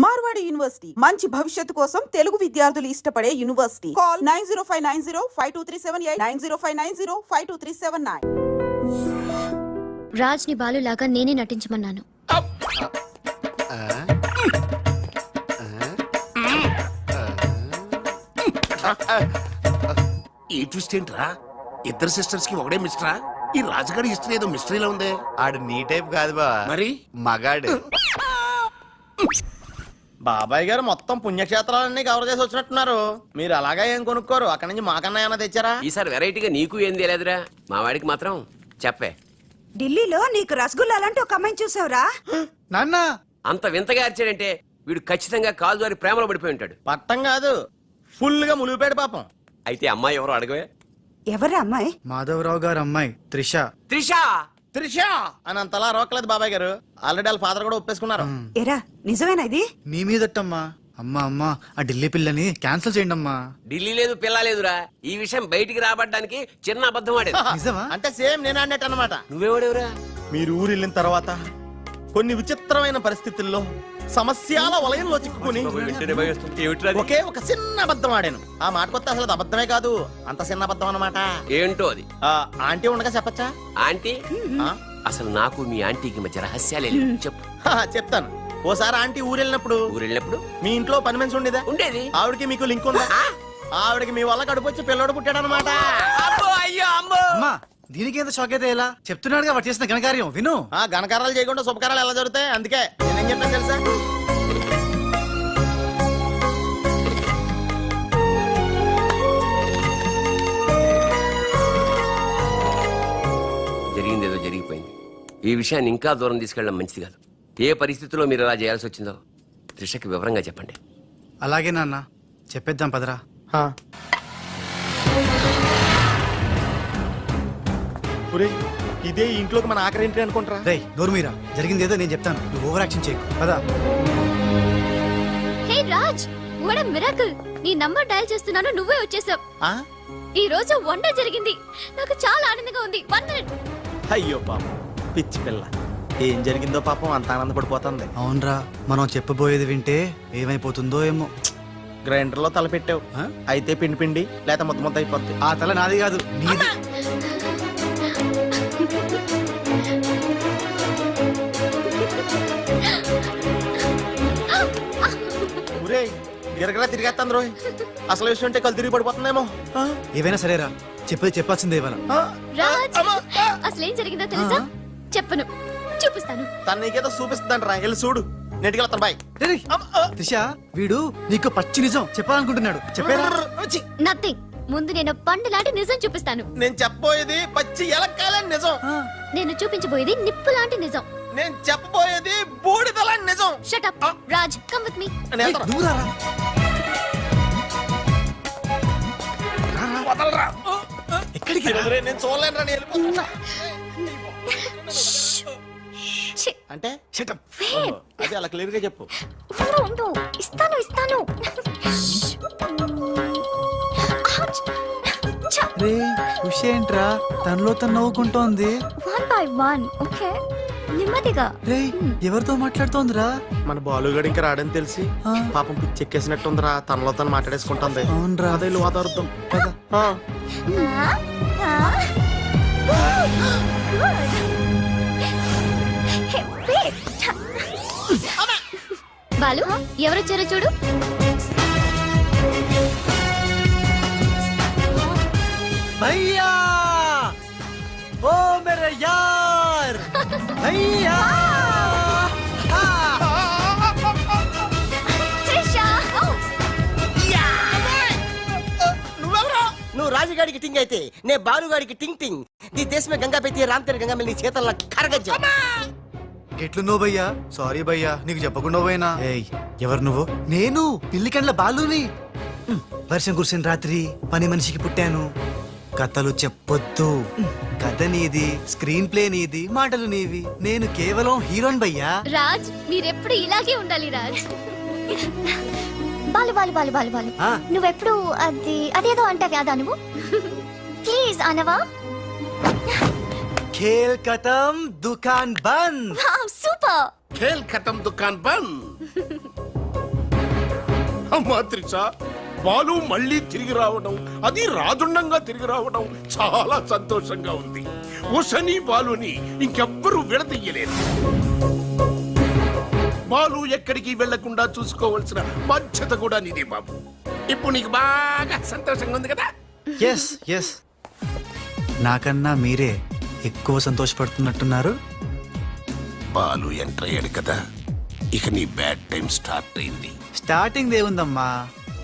Marwadi university మంచి భవిష్యత్తు కోసం తెలుగు విద్యార్థులు ఇష్టపడే యూనివర్సిటీ. కాల్ 9059052378 9059052379. రాజ్ ని బాలు లాగా నేనే నటించమన్నాను. ఈ ట్విస్ట్ ఏంట్రా? ఇద్దరు సిస్టర్స్ కి ఒకడే మిస్టరా? ఈ రాజుగారి హిస్టరీ ఏదో మిస్టరీలో ఉంది. ఆడు నీ టైప్ కాదు బా, మరి మగాడు. బాబాయ్ గారు మొత్తం పుణ్యక్షేత్రాలన్నీ కవర్ చేసి వచ్చినట్టున్నారు. మీరు అలాగా ఏం కొనుక్కోరు, అక్కడి నుంచి మాకన్నా ఏమైనా తెచ్చారా? ఈసారి వెరైటీగా నీకు ఏం తెలియదురా, మా వాడికి మాత్రం చెప్పే. ఢిల్లీలో నీకు రసగుల్లా లాంటి ఒక అమ్మాయిని చూసావురా? నాన్న అంత వింతగా అరిచాడంటే వీడు ఖచ్చితంగా కాలు జారి ప్రేమలో పడిపోయి ఉంటాడు. పట్టం కాదు, ఫుల్ గా ములిగిపోయాడు పాపం. అయితే అమ్మాయి ఎవరో అడగవే. ఎవరా అమ్మాయి? మాధవరావు గారు అమ్మాయి త్రిష. త్రిష త్రిష అని అంతలా రోకలేదు బాబాయ్ గారు. ఆల్రెడీ వాళ్ళ ఫాదర్ కూడా ఒప్పేసుకున్నారు. ఎరా నిజమేనా ఇది? నీ మీదట్టమ్మా. అమ్మా అమ్మా ఆ ఢిల్లీ పిల్లని క్యాన్సిల్ చేయండి అమ్మా. ఢిల్లీ లేదు పిల్ల లేదురా, ఈ విషయం బయటికి రాబడ్డానికి చిన్న అబద్ధం ఆడేది. నిజమా? అంటే సేమ్ నేను అన్నట్టు అనమాట. నువ్వేవాడేవురా? మీరు ఊరు వెళ్ళిన తర్వాత కొన్ని విచిత్రమైన పరిస్థితుల్లో సమస్యల వలయంలో చిక్కుకుని ఒకే ఒక చిన్న అబద్ధం ఆడాను. ఆ మాట కొత్త అసలు అది అబద్ధమే కాదు, అంత చిన్న అబద్ధం అన్నమాట. ఏంటో అది? ఆంటీ ఉండగా చెప్పచ్చా? ఆంటీ అసలు నాకు మీ ఆంటీకి మధ్య రహస్యాలే లేవు. చెప్పు. చెప్తాను. ఓసారి ఆంటీ ఊరు వెళ్ళినప్పుడు మీ ఇంట్లో పని మనిషి ఉండేదా? ఉండేది. ఆవిడకి మీకు లింక్ ఉందా? ఆవిడకి మీ వల్ల కడుపు వచ్చి పిల్లడు పుట్టాడు అనమాట. అమ్మా దీనికి ఎంత షాక్ అయితే ఎలా చెప్తున్నాడుగా వాడు చేసిన ఘనకార్యం విను. ఆ ఘనకారాలు చేయకుండా శుభకారాలు ఎలా జరుగుతాయి? అందుకే నేనేం చెప్పాను తెలుసా? జరిగిందేదో జరిగిపోయింది. ఈ విషయాన్ని ఇంకా దూరం తీసుకెళ్ళడం మంచిది కాదు. ఏ పరిస్థితుల్లో మీరు అలా చేయాల్సి వచ్చిందో త్రిషకి వివరంగా చెప్పండి. అలాగే నాన్న చెప్పేద్దాం పదరా. ఇదే ఇంట్లోకి మన ఆఖరి ఏంటి అనుకుంటారా? రేయ్ నోర్మీరా, జరిగింది ఏదో నేను చెప్తాను, నువ్వు ఓవర్ యాక్షన్ చేయకు పదా. హే రాజ్, వాట్ ఎ మిరాకిల్! నీ నంబర్ డయల్ చేస్తున్నాను, నువ్వే వచ్చేసావ్. ఈ రోజు వండర్ జరిగింది, నాకు చాలా ఆనందంగా ఉంది. 1 మినిట్. అయ్యో పాపం పిచ్చి పిల్ల, ఏం జరిగిందో పాపం అంత ఆనందపడిపోతుంది. అవునరా, మనం చెప్పబోయేది వింటే ఏమైపోతుందో ఏమో. గ్రైండర్ లో తల పెట్టావు, అయితే పిండి పిండి లేక ముద్ద ముద్ద అయిపోద్ది. ఆ తల నాది కాదు నీది. గిరగరా తిరిగేస్తాను రోయ్, అసలు విషయం అంటే కళ్ళు తిరిగి పడిపోతుందేమో. ఏవైనా సరేరా, చెప్పేది చెప్పాల్సిందే ఇవాళ. రాజ్, అసలేం జరిగిందో తెలుసా? చెప్పను, చూపిస్తాను. తను నీకేదో చూపిస్తుందంట రా, వెళ్ళి చూడు. నెట్టుకెళ్తాను బాయ్. త్రిష, వీడు నీకు పచ్చి నిజం చెప్పాలనుకుంటున్నాడు. చెప్పేరా? నథింగ్. ముందు నేను పండు లాంటి నిజం చూపిస్తాను. నేను చెప్పబోయేది పచ్చి ఎలక్కాలని నిజం. నేను చూపించబోయేది నిప్పు లాంటి నిజం. నేను చెప్పబోయేది బూడిదలాంటి నిజం. Shut up Raj, come with me. ఎక్కడికి? నేను చూడలేను రా, అంటే అదే అలా క్లియర్ గా చెప్పు. ఇస్తాను ఇస్తాను. ఏంట్రా తనలో తను నవ్వుకుంటోంది? 1 by 1. ఓకే, నెమ్మదిగా. ఎవరితో మాట్లాడుతోందిరా? మన బాలుగాడు ఇంకా రాడని తెలిసి పాపం పిచ్చి ఎక్కేసినట్టుందిరా, తనలో తను మాట్లాడేసుకుంటుంది. అవునరా, అదే వాదార్థం. బాలు, ఎవరొచ్చారో చూడు. భయ్యా, ఓ మేరే యార్ భయ్యా. నువ్వు రాజుగాడికి టింగ్ అయితే నే బాలుగాడికి టింగ్ టింగ్. నీ దేశమే గంగా పెట్టి రామ్తేరి గంగా నీ చేతల్లో కరగజ్జా. ఎట్లున్నావు భయ్యా? సారీ భయ్యా, నీకు చెప్పకుండా పోయినా. ఏయ్, ఎవరు నువ్వు? నేను పిల్లికండ్ల బాలుని. వర్షం కురిసిన రాత్రి పని మనిషికి పుట్టాను. కథలు చెప్పొద్దు, కథ నీది, స్క్రీన్ ప్లే నీది, మాటలు నీవి. నేను కేవలం హీరోన్ భయ్యా. రాజ్, మీరెప్పుడు ఇలాగే ఉండాలి రాజ్. బాలు బాలు బాలు బాలు బాలు, నువ్వెప్పుడు అదేదో అంటావి, అదా నువ్వు? ప్లీజ్ అనవా. खेल खत्म दुकान बंद. Wow, super. खेल खत्म दुकान बंद. అమ్మా త్రిష, బాలు మళ్ళీ తిరిగి రావడం, అది రాజుండంగా తిరిగి రావడం చాలా సంతోషంగా ఉంది. ఉషని బాలుని ఇంకెవ్వరూ విడదీయలేరు. బాలు ఎక్కడికి వెళ్లకుండా చూసుకోవాల్సిన బాధ్యత కూడా నీదే బాబు. ఇప్పుడు నీకు బాగా సంతోషంగా ఉంది కదా? ఎస్ ఎస్, నాకన్నా మీరే ఎక్కువ సంతోషపడుతున్నట్టున్నారు. బాలు ఎంటర్ అయ్యాడు కదా, ఇక నీ బ్యాడ్ టైం స్టార్ట్ అయింది. స్టార్టింగ్ దేవుందమ్మా,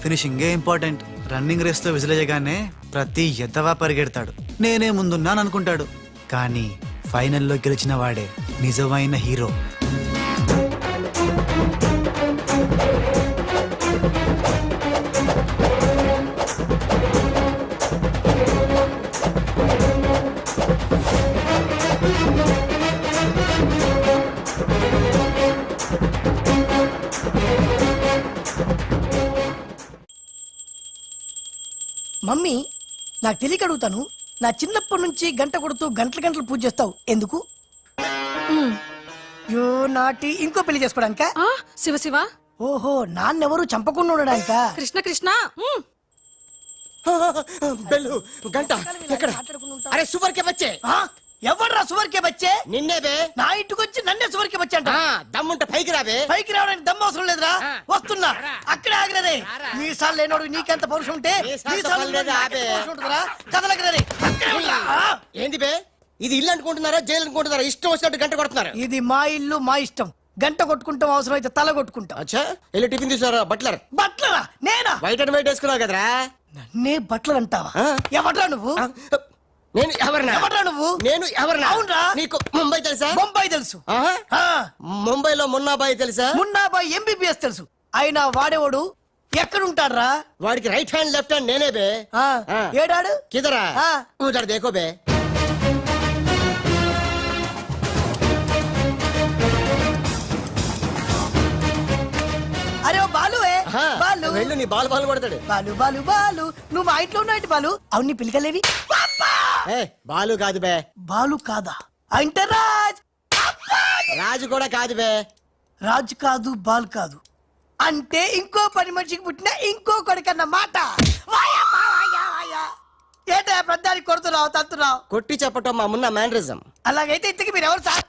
ఫినిషింగే ఇంపార్టెంట్. రన్నింగ్ రేస్ తో విసిలేయగానే ప్రతి ఎద్దవా పరిగెడతాడు, నేనే ముందున్నాను అనుకుంటాడు. కానీ ఫైనల్లో గెలిచిన వాడే నిజమైన హీరో. మమ్మీ, నాకు తెలియక అడుగుతాను, నా చిన్నప్పటి నుంచి గంట కొడుతూ గంటలు గంటలు పూజ చేస్తావు ఎందుకు? యో నాటి ఇంకో పెళ్లి చేసుకోవడానిక? శివ శివ, ఓహో, నాన్నెవరు చంపకుండా ఉండడానిక? కృష్ణ కృష్ణ. బెల్లు గంట ఎక్కడ? అరే సువర్ కే బచ్చే, ఎవర్రా సువర్కే బచ్చే? నిన్నే బే. నా ఇంటికి వచ్చి నన్నే సువర్కే బచ్చే అంట. దమ్ముంటే పైకి రాబే. పైకి రావడానికి దమ్ము అవసరం లేదురా, వస్తున్నా. అక్కడే ఆగినదే. మీసాలు లేనోడు నీకెంత పౌరుషం ఉంటే మీసాలు లేనోడు నాకెంత పౌరుషం ఉంటుందిరా? కదలకరే, అక్కడే ఉండరా? ఏంది బే, ఇది ఇల్లు అనుకుంటున్నారా జైలు అనుకుంటున్నారా? ఇష్టం వచ్చినట్టు గంట కొడుతున్నారు. ఇది మా ఇల్లు, మా ఇష్టం. గంట కొట్టుకుంటాం, అవసరం అయితే తల కొట్టుకుంటాం. అచ్చా, వెళ్ళి టిఫిన్ తీసుకురా. బట్లర్ బట్లరా? నేనా? వైట్ అండ్ వైట్ వేసుకున్నావు కదరా. నన్నే బట్లర్ అంటావా? ఎవడ్రా నువ్వు? నేను ఎవరినా? ఎవడ్రా నువ్వు? నేను ఎవరినా? అవునరా? నీకు ముంబై తెలుసా? బొంబాయి తెలుసు. ఆ, ముంబైలో మున్నాబాయి తెలుసా? మున్నాబాయి ఎంబీబీఎస్ తెలుసు. అయినా వాడేవాడు ఎక్కడుంటాడ్రా? వాడికి రైట్ హ్యాండ్ లెఫ్ట్ హ్యాండ్ నేనే బే. ఆ, ఏడాడు? కిదరా ఆ. ఉదర్ దేకో బే. అరే ఓ బాలువే, బాలు. వెళ్ళు, నీ బాల్ బాల్ కొడతాడు. బాలు బాలు బాలు, నువ్వు మా ఇంట్లో ఉన్నాయంటి బాలు. అవును, నీ పిల్లకలేవి? ఏ బాలు కాదు బే. బాలు కాదా? అంటే రాజ్. రాజు కూడా కాదు బే. రాజు కాదు, బాల్ కాదు అంటే ఇంకో పని మనిషికి పుట్టిన ఇంకో కొడుకన్న మాట. ఏంటా పెద్దానికి కొడుతున్నావు, తత్తున్నావు? కొట్టి చెప్పటం మా మున్న మేనరిజం. అలాగైతే ఇంతకి మీరు ఎవరు సార్?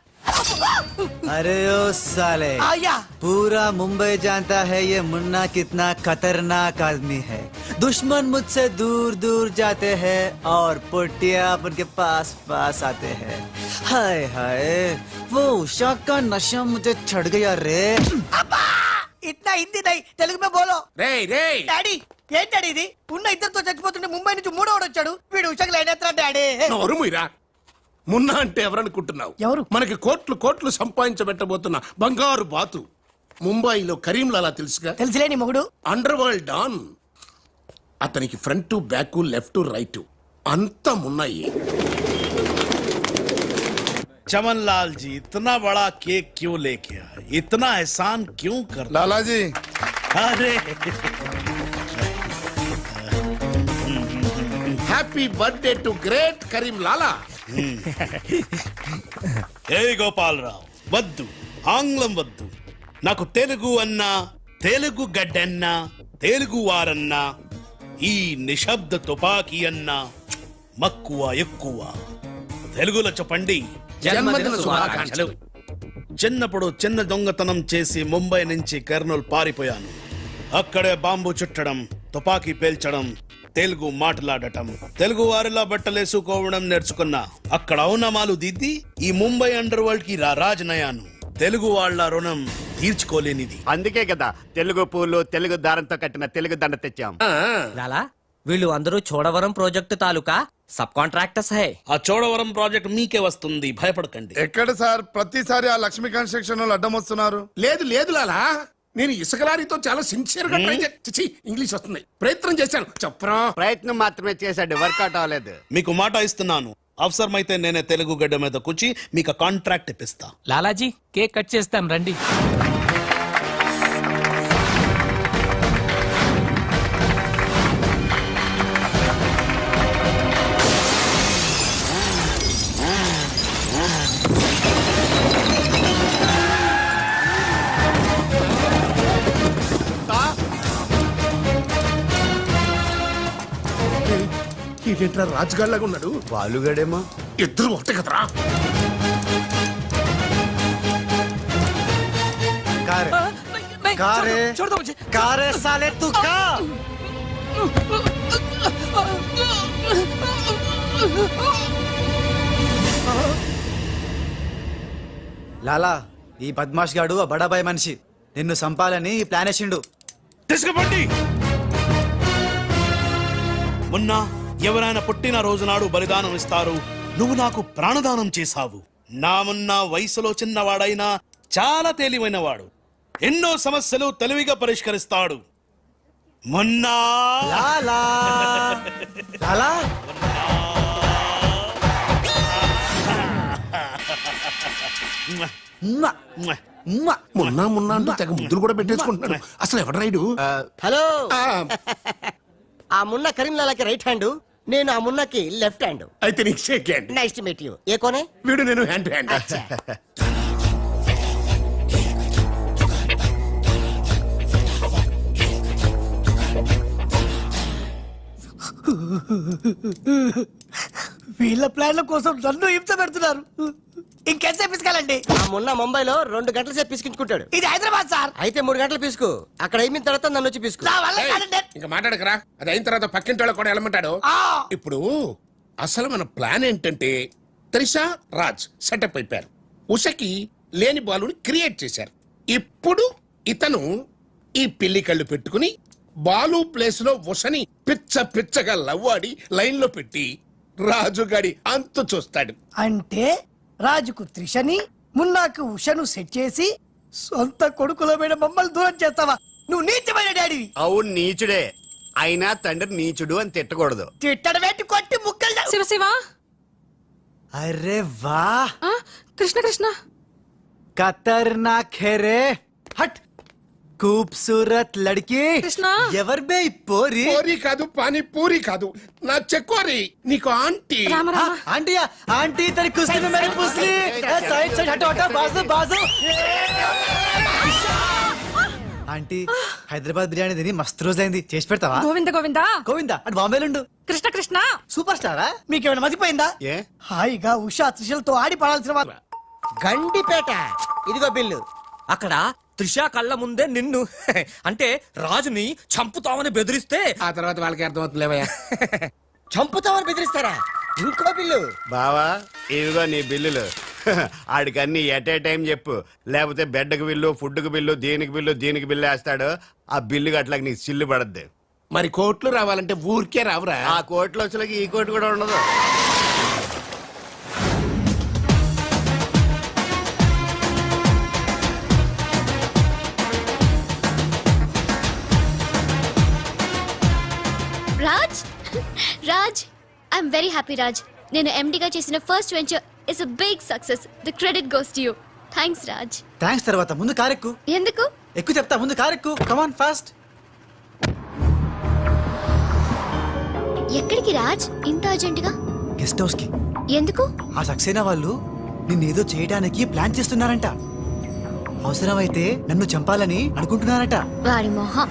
अरे ओ साले, आया। पूरा मुंबई जानता है ये मुन्ना कितना खतरनाक आदमी है। दुश्मन मुझसे दूर दूर जाते हैं और पुट्टिया उनके पास पास आते हैं। हाय हाय, वो उषा का नशा मुझे चढ़ गया रे। అబ్బా! ఇట్లా హిందీ నై, తెలుగు మే బోలో. రేయ్ రేయ్, డాడీ, ఏంటి డాడీ ఇది? ఉన్న ఇద్దరితో చచ్చిపోతుంటే ముంబై నుంచి మూడోడు వచ్చాడు. వీడు ఉషకు లైన్ ఎత్తా డాడీ. నోరుముయిరా. మున్నా అంటే ఎవరనుకుంటున్నావు? ఎవరు? మనకి కోట్లు కోట్లు సంపాదించబెట్టబోతున్న బంగారు బాతు. ముంబైలో కరీంలాలా తెలుసుగా? తెలుసులేని మొగుడు. Underworld don. అతనికి ఫ్రంట్ బ్యాక్ లెఫ్ట్ రైట్ అంతా మున్నాయి. चमन लाल जी, इतना बड़ा केक क्यों लेके आए? इतना एहसान क्यों कर? लाला जी, अरे happy birthday to great Karim Lala. ఏ గోపాలరావు, వద్దు, ఆంగ్లం వద్దు. నాకు తెలుగు అన్నా, తెలుగు గడ్డన్నా, తెలుగు వారన్నా, ఈ నిశ్శబ్ద తుపాకీ అన్నా మక్కువ ఎక్కువ. తెలుగులో చెప్పండి. జన్మదిన శుభాకాంక్షలు. చిన్నప్పుడు చిన్న దొంగతనం చేసి ముంబై నుంచి కర్నూలు పారిపోయాను. అక్కడే బాంబు చుట్టడం, తుపాకీ పేల్చడం, తెలుగు మాట్లాడటం, తెలుగు వారిలా బట్టలేసుకోవడం నేర్చుకున్నా. అక్కడ అవునమాలు దిద్ది ఈ ముంబై అండర్ వరల్డ్ కి రాజనయాను. తెలుగు వాళ్ళ రుణం తీర్చుకోలేనిది. అందుకే కదా తెలుగు పూలు తెలుగు దారంతో కట్టిన తెలుగు దండ తెచ్చాం. లాలా, వీళ్ళు అందరూ చోడవరం ప్రాజెక్టు తాలూకా సబ్ కాంట్రాక్టర్స్ హై. ఆ చోడవరం ప్రాజెక్ట్ మీకే వస్తుంది, భయపడకండి. ఎక్కడ సార్ ప్రతిసారి ఆ లక్ష్మీ కన్స్ట్రక్షన్ వాళ్ళు అడ్డం వస్తున్నారు? లేదు లేదు లాలా, నేను ఇసుక లారీతో చాలా సిన్సియర్ గా ట్రై చేసి ఇంగ్లీష్ వస్తుంది ప్రయత్నం చేశాను. చెప్పరా? ప్రయత్నం మాత్రమే చేశాడు, వర్కౌట్ అవ్వలేదు. మీకు మాట ఇస్తున్నాను, అవసరమైతే నేనే తెలుగు గడ్డ మీద కూర్చి మీకు కాంట్రాక్ట్ ఇప్పిస్తా. లాలాజీ, కేక్ కట్ చేస్తాం రండి. వీడేంట్రా రాజుగాళ్ళగా ఉన్నాడు. బాలుగాడేమో. ఇద్దరు ఒకటే కదరా. కారే కారే కారే సాలే తు కా లాలా ఈ బద్మాష్ గాడు ఆ బడాబాయ్ మనిషి నిన్ను సంపాలని ఈ ప్లాన్ వేసిండు. తీసుకుపండి. మొన్న ఎవరైనా పుట్టిన రోజు నాడు బలిదానం ఇస్తారు. నువ్వు నాకు ప్రాణదానం చేశావు. నా మొన్న వయసులో చిన్నవాడైనా చాలా తెలివైనవాడు. ఎన్నో సమస్యలు తెలివిగా పరిష్కరిస్తాడు. మొన్న లాలా లాలా ఉమ్మా, ఉమ్మా. మొన్న మొన్న అంటూ తెగ ముద్దులు కూడా పెట్టేసుకుంటున్నాడు. అసలు ఎవడు రైడు? హలో ఆ మున్న కరీంలాలాకి రైట్ హ్యాండ్, నేను ఆ మున్నకి లెఫ్ట్ హ్యాండ్. అయితే నీకు shake hand. Nice to meet you. ఏ కోనే? వీడు నేను హ్యాండ్ టు హ్యాండ్. వీళ్ళ ప్లాన్ల కోసం నన్ను హింస పెడుతున్నారు. ఇంకెంతసేపు పిసుకాలండి? ఆ మున్న ముంబైలో 2 గంటల సేపు పిసుకుంటాడు. ఇది హైదరాబాద్ సార్. అయితే 3 గంటలు పిసుకు. అక్కడ అయిన తర్వాత నన్ను వచ్చి పిసుకు. నా వల్ల కాదండి. ఇంకా మాట్లాడకరా. అది అయిన తర్వాత పక్కింటి వాళ్ళు కూడా వెళ్ళమంటాడు. ఆ. ఇప్పుడు అసలు మన ప్లాన్ ఏంటంటే త్రిష రాజ్ సెటప్ అయిపోయారు. ఉషకి లేని బాలుని క్రియేట్ చేశారు. ఇప్పుడు ఇతను ఈ పిల్లి కళ్ళు పెట్టుకుని బాలు ప్లేస్ లో ఉషని పిచ్చ పిచ్చగా లవ్వాడి లైన్ లో పెట్టి రాజుగాడి అంతు చూస్తాడు. అంటే రాజుకు త్రిషని, మున్నాకు ఉషను సెట్ చేసి సొంత కొడుకులమైన మమ్మల్ని దూరం చేస్తావా? నువ్వు నీచమైన డాడీవి. అవును నీచుడే. అయినా తండ్రి నీచుడు అని తిట్టకూడదు. తిట్టడం ఏంటి? కొట్టి ముక్కలు శివ శివ అరే వా కృష్ణ కృష్ణ ఖతర్నాక్ హే రే. హట్ खूबसूरत लड़की కృష్ణ ఎవర్ బే ఈ పోరి? పూరి కాదు, పానీ పూరి కాదు, నా చెక్కోరి. నీకు aunty. Rama Rama aunty aunty तेरी कुश्ती में मैंने पूछ ली. साइड साइड हटो हटो बाजू बाजू. ఆంటీ హైదరాబాద్ బిర్యానీ తిని మస్తు రోజైంది, చేసి పెడతావా? గోవింద గోవింద గోవిందా అటు బాంబేలుండు. కృష్ణ కృష్ణ సూపర్ స్టారా? మీకేమైనా మతిపోయిందా? ఏ హాయిగా ఉషా త్రిషలతో ఆడి పడాల్సిన వాళ్ళు. గండిపేట. ఇదిగో బిల్లు. అక్కడ త్రిష కళ్ళ ముందే నిన్ను అంటే రాజుని చంపుతామని బెదిరిస్తే ఆ తర్వాత వాళ్ళకి అర్థమవుతుందిలేవయ్యా. చంపుతామని బెదిరిస్తారా? ఇంకో బిల్లు. బావా ఇవిగో నీ బిల్లులు. ఆడికన్నీ ఎట్ ఏ టైం చెప్పు, లేకపోతే బెడ్కి బిల్లు, ఫుడ్కి బిల్లు, దీనికి బిల్లు, దీనికి బిల్లు వేస్తాడు. ఆ బిల్లు అట్లా నీకు సిల్లు పడద్దు. మరి కోట్లు రావాలంటే ఊరికే రావురా. ఆ కోట్లు వచ్చేలాకి ఈ కోటి కూడా ఉండదు. Raj Raj I'm very happy Raj. నేను ఎండిగా చేసిన first venture is a big success. The credit goes to you. Thanks Raj. Thanks తర్వాత ముందు కారెక్కు. ఎందుకు? ఎక్కువ చెప్తా, ముందు కారెక్కు. Come on fast. ఎక్కడికి రాజ్ ఇంత అర్జెంటుగా? గెస్ట్ హౌస్ కి. ఎందుకు? ఆ సక్సేనా వాళ్ళు నిన్నేదో చేయడానికి ప్లాన్ చేస్తున్నారంట. అవసరమైతే నన్ను చంపాలని అనుకుంటున్నారట. వాడి మొహం.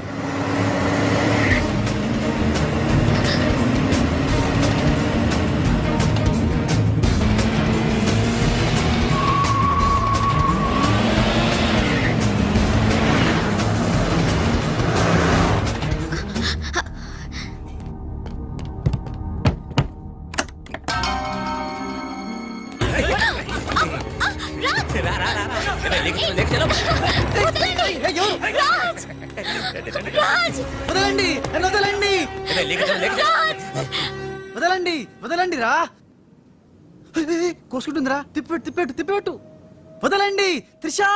రాజ్! రాజ్! వదలండి, నన్ను వదలండి, వదలండి, వదలండి రా. కోసుకుంటుందిరా. తిప్పెట్టు తిప్పెట్టు తిప్పెట్టు. వదలండి Trisha.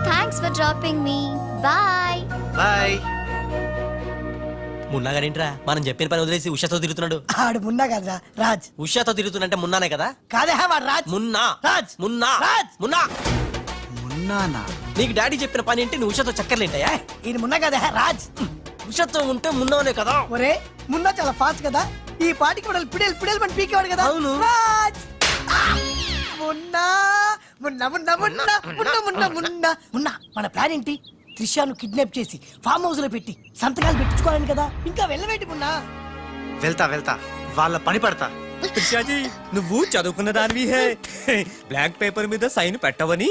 Thanks for dropping me. Bye. Bye. మున్నాగాడేంట్రా మనం చెప్పిన పని వదిలేసి ఉషాతో తిరుగుతున్నాడు? ఆడు మున్నా కదరా రాజ్. ఉషాతో తిరుగుతున్నంటే మున్నానే కదా? కాదే వాడు రాజ్. మున్నా రాజ్. మున్నా రాజ్. మున్నా. మున్నానా? నీకు డాడీ చెప్పిన పని ఏంటి? నువ్వు ఉషాతో చక్కర్లేంటాయా? ఈయన మున్నా కదే రాజ్. ఉషాతో ఉంటే మున్నానే కదా? ఒరే మున్నా చాలా ఫాస్ట్ కదా, ఈ పాటికి పిడేలు పిడేలు పని పీకేవాడు కదా. అవును. రాజ్. మున్నా మున్నా మున్నా మున్నా మున్నా మున్నా మున్నా మున్నా మున్నా మన ప్లాన్ ఏంటి? త్రిషాను కిడ్నాప్ చేసి ఫామ్ హౌస్ లో పెట్టి సంతకాలు పెట్టించుకోవాలని కదా. ఇంకా వెళ్ళవేంటి మున్నా? వెళ్తా వాళ్ళ పని పడతా. త్రిషాజీ నువ్వు చదువుకున్న దానివి హే బ్లాంక్ పేపర్ మీద సైన్ పెట్టవని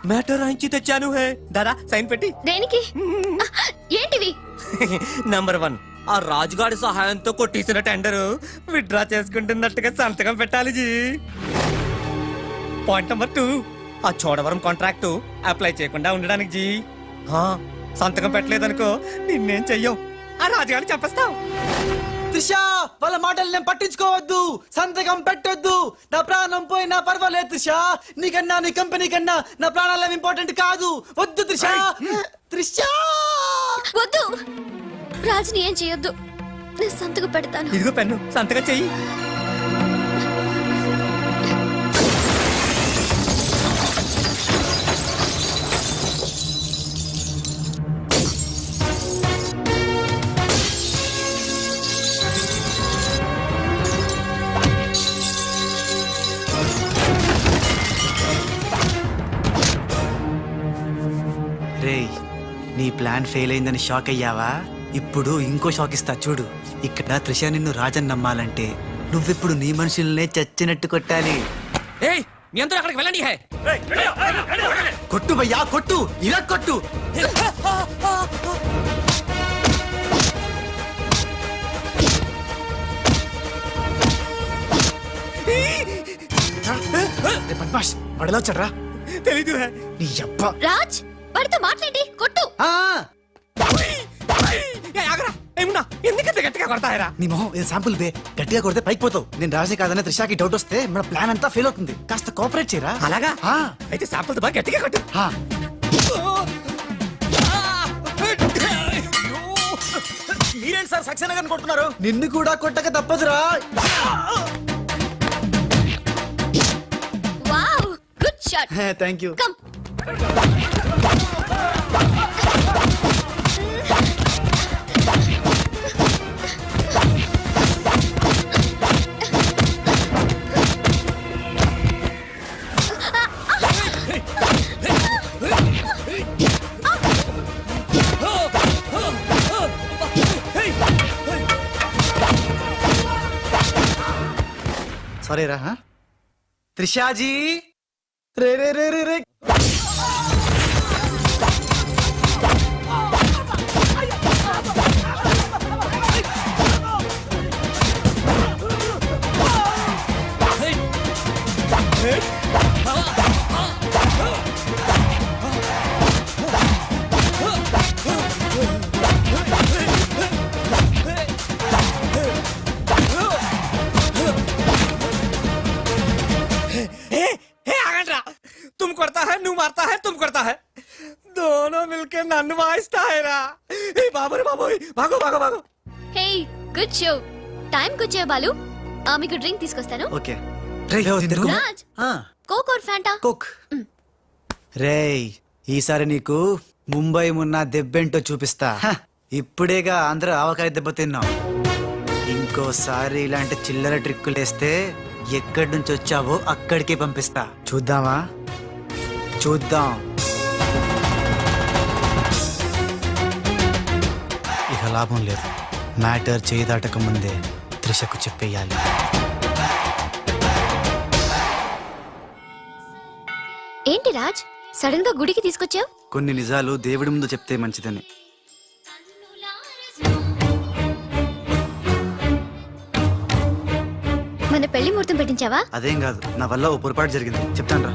మ్యాటర్ రాయించి తెచ్చాను హే. దాదా సైన్ పెట్టి. దేనికి? ఏంటివి? నంబర్ 1, ఆ రాజుగాడి సహాయంతో కొట్టేసిన టెండర్ విత్డ్రా చేసుకుంటున్నట్టుగా సంతకం పెట్టాలి జీ. పాయింట్ నంబర్ 2, ఆ చోడవరం కాంట్రాక్ట్ అప్లై చేయకుండా ఉండడానికి జీ. సంతకం పెట్టలేదనుకో నిన్నేం చెయ్యం, ఆ రాజుగాడిని చంపేస్తాం. త్రిషా వాళ్ళ మాటలు నేను పట్టించుకోవద్దు, సంతకం పెట్టొద్దు. నా ప్రాణం పోయినా పర్వాలేదు త్రిషా, నీకన్నా నీ కంపెనీ కన్నా నా ప్రాణాలు ఇంపార్టెంట్ కాదు. వద్దు త్రిషా. త్రిషా వద్దు, రాజుని ఏం చేయొద్దు. నేను సంతకం పెడతాను. ఇదిగో పెన్ను, సంతకం చెయ్యి. రేయ్, నీ ప్లాన్ ఫెయిల్ అయిందని షాక్ అయ్యావా? ఇప్పుడు ఇంకో షాక్ ఇస్తా చూడు. ఇక్కడ త్రిష నిన్ను రాజన్ నమ్మాలంటే నువ్విప్పుడు నీ మనుషుల్నే చచ్చినట్టు కొట్టాలి. ఏయ్ మీ అందరూ అక్కడికి వెళ్ళండి హే. కొట్టు భయ్యా కొట్టు, ఇలా కొట్టు. బద్మాష్ పడలో వచ్చాడ్రా. తెలీదు హే. నీ అబ్బా. రాజ్ వాడితో మాట్లాడి కొట్టు. ఏమున్నా ఎందుకంత గట్టిగా కొడతాయరా? నీ మొహం ఇది శాంపుల్ బే, గట్టిగా కొడితే పైకి పోతావు. నేను రాజే కాదనే త్రిషాకి డౌట్ వస్తే మన ప్లాన్ అంతా ఫెయిల్ అవుతుంది. కాస్త కోఆపరేట్ చేయరా. అలాగా? ఆ. అయితే శాంపుల్ బాగా గట్టిగా కొట్టు. ఆ. మీరేంటి సార్ సక్సేనా గారిని కొడుతున్నారు? నిన్ను కూడా కొట్టక తప్పదురా. Wow, good shot. Thank you. Come. Sorry రా. త్రిషాజీ రే రే రే రే రే. तुम करता है నువ్వు मारता है तुम करता है दोनों मिलके నన్ను వాయిస్తాయరా. ఏ బాబు రే బాబు, భాగో భాగో భాగో. Hey, good show. టైం కి వచ్చే బాలు. మీకు డ్రింక్ తీసుకొస్తాను. Okay. Raj, coke or Fanta? Coke. రేయ్, ఈసారి నీకు ముంబై మున్నా దెబ్బేంటో చూపిస్తా. ఇప్పుడేగా ఆంధ్ర ఆవకాయ దెబ్బ తిన్నావు. ఇంకోసారి ఇలాంటి చిల్లర ట్రిక్కులేస్తే ఎక్కడి నుంచి వచ్చావో అక్కడికే పంపిస్తా. చూద్దామా? చూద్దాం. ఇక లాభం లేదు. మ్యాటర్ చేయి దాటక ముందే త్రిషకు చెప్పేయాలి. ఏంటి రాజ్, సడన్ గా గుడికి తీసుకొచ్చావు? కొన్ని నిజాలు దేవుడి ముందు చెప్తే మంచిదని. మన పెళ్లి ముహూర్తం పెట్టించావా? అదేం కాదు, నా వల్ల ఓ పొరపాటు జరిగింది, చెప్తాను రా.